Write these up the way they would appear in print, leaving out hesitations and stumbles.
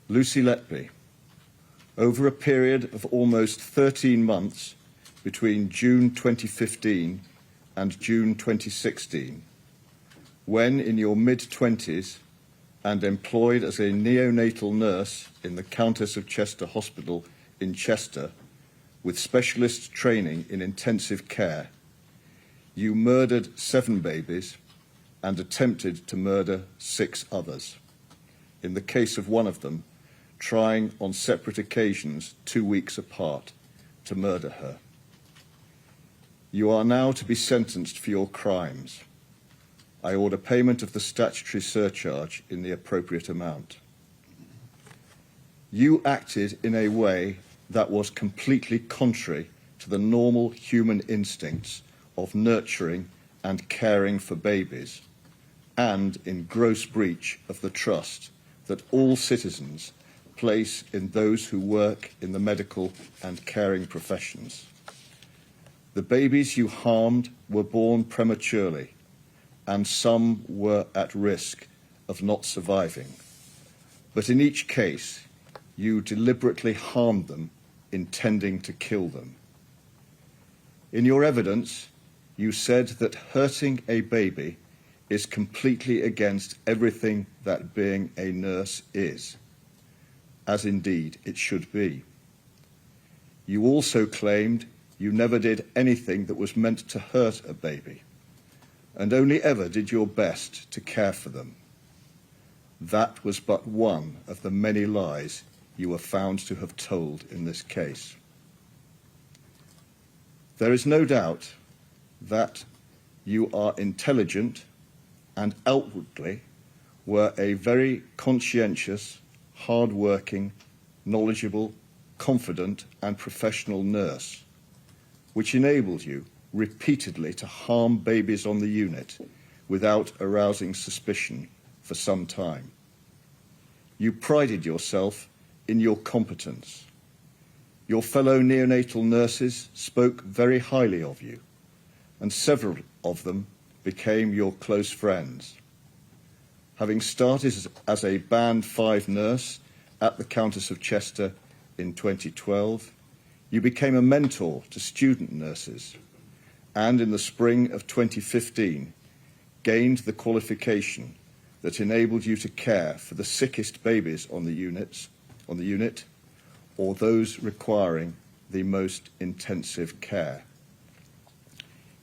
Lucy Letby, over a period of almost 13 months between June 2015 and June 2016, when in your mid-20s and employed as a neonatal nurse in the Countess of Chester Hospital in Chester, with specialist training in intensive care, you murdered 7 babies and attempted to murder 6 others. In the case of one of them, trying on separate occasions 2 weeks apart to murder her. You are now to be sentenced for your crimes. I order payment of the statutory surcharge in the appropriate amount. You acted in a way that was completely contrary to the normal human instincts of nurturing and caring for babies, and in gross breach of the trust that all citizens place in those who work in the medical and caring professions. The babies you harmed were born prematurely, and some were at risk of not surviving. But in each case, you deliberately harmed them, intending to kill them. In your evidence, you said that hurting a baby is completely against everything that being a nurse is, as indeed it should be. You also claimed you never did anything that was meant to hurt a baby, and only ever did your best to care for them. That was but one of the many lies you were found to have told in this case. There is no doubt that you are intelligent and outwardly were a very conscientious, hard-working, knowledgeable, confident and professional nurse, which enabled you repeatedly to harm babies on the unit without arousing suspicion for some time. You prided yourself in your competence. Your fellow neonatal nurses spoke very highly of you, and several of them became your close friends. Having started as a Band 5 nurse at the Countess of Chester in 2012, you became a mentor to student nurses, and in the spring of 2015 gained the qualification that enabled you to care for the sickest babies on the unit or those requiring the most intensive care.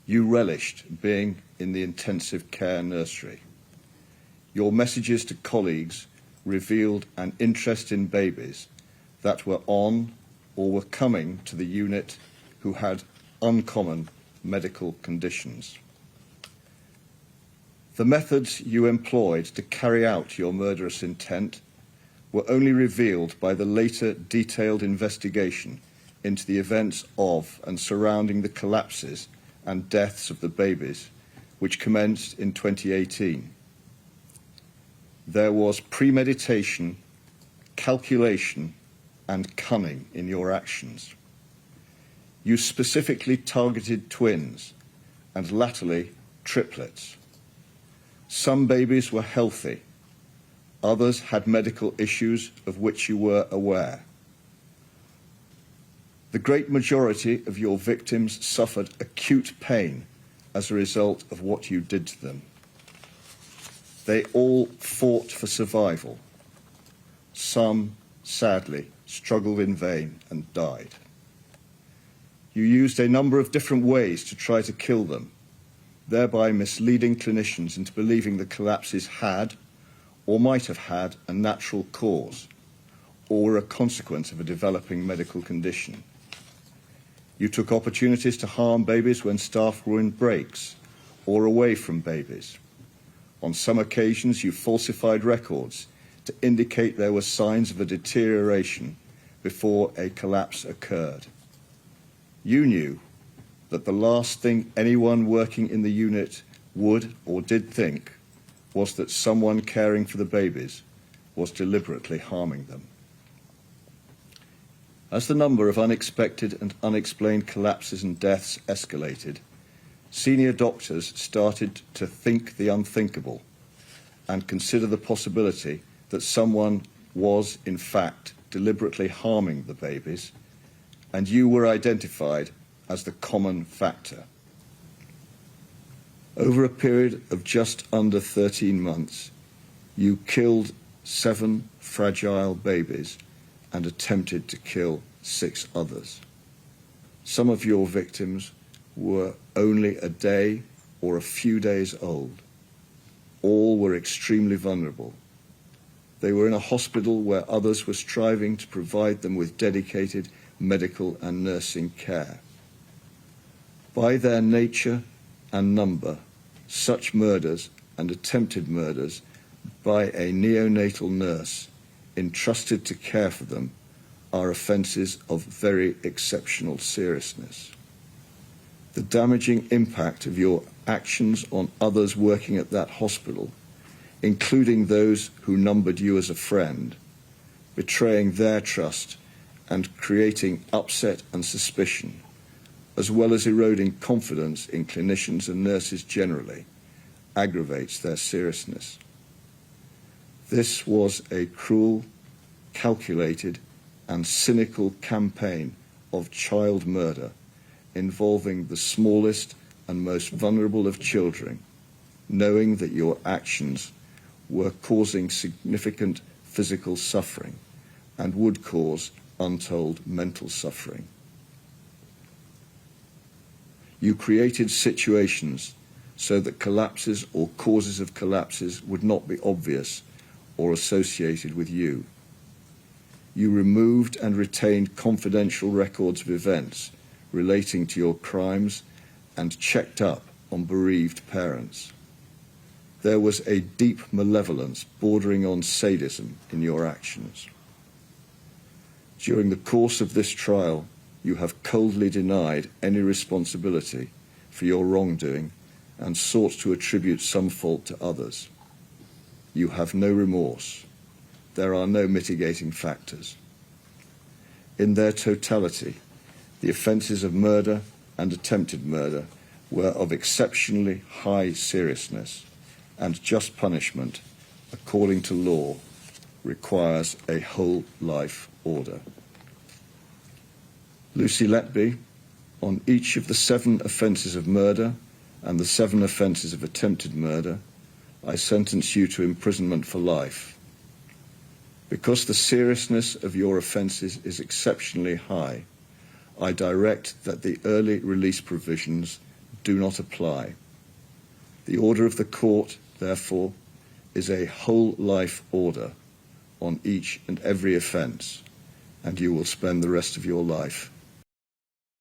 You relished being in the intensive care nursery. Your messages to colleagues revealed an interest in babies that were on or were coming to the unit who had uncommon medical conditions. The methods you employed to carry out your murderous intent were only revealed by the later detailed investigation into the events of and surrounding the collapses and deaths of the babies, which commenced in 2018. There was premeditation, calculation, and cunning in your actions. You specifically targeted twins and latterly triplets. Some babies were healthy, others had medical issues of which you were aware. The great majority of your victims suffered acute pain as a result of what you did to them. They all fought for survival. Some, sadly, struggled in vain and died. You used a number of different ways to try to kill them, thereby misleading clinicians into believing the collapses had or might have had a natural cause or were a consequence of a developing medical condition. You took opportunities to harm babies when staff were in breaks or away from babies. On some occasions, you falsified records to indicate there were signs of a deterioration before a collapse occurred. You knew that the last thing anyone working in the unit would or did think was that someone caring for the babies was deliberately harming them. As the number of unexpected and unexplained collapses and deaths escalated, senior doctors started to think the unthinkable and consider the possibility that someone was, in fact, deliberately harming the babies, and you were identified as the common factor. Over a period of just under 13 months, you killed 7 fragile babies and attempted to kill 6 others. Some of your victims were only a day or a few days old. All were extremely vulnerable. They were in a hospital where others were striving to provide them with dedicated medical and nursing care. By their nature and number, such murders and attempted murders by a neonatal nurse entrusted to care for them are offences of very exceptional seriousness. The damaging impact of your actions on others working at that hospital, including those who numbered you as a friend, betraying their trust and creating upset and suspicion, as well as eroding confidence in clinicians and nurses generally, aggravates their seriousness. This was a cruel, calculated, and cynical campaign of child murder involving the smallest and most vulnerable of children, knowing that your actions were causing significant physical suffering and would cause untold mental suffering. You created situations so that collapses or causes of collapses would not be obvious or associated with you. You removed and retained confidential records of events relating to your crimes and checked up on bereaved parents. There was a deep malevolence bordering on sadism in your actions. During the course of this trial, you have coldly denied any responsibility for your wrongdoing and sought to attribute some fault to others. You have no remorse. There are no mitigating factors. In their totality, the offences of murder and attempted murder were of exceptionally high seriousness, and just punishment, according to law, requires a whole life order. Lucy Letby, on each of the 7 offences of murder and the 7 offences of attempted murder, I sentence you to imprisonment for life. Because the seriousness of your offences is exceptionally high, I direct that the early release provisions do not apply. The order of the court, therefore, is a whole life order on each and every offence, and you will spend the rest of your life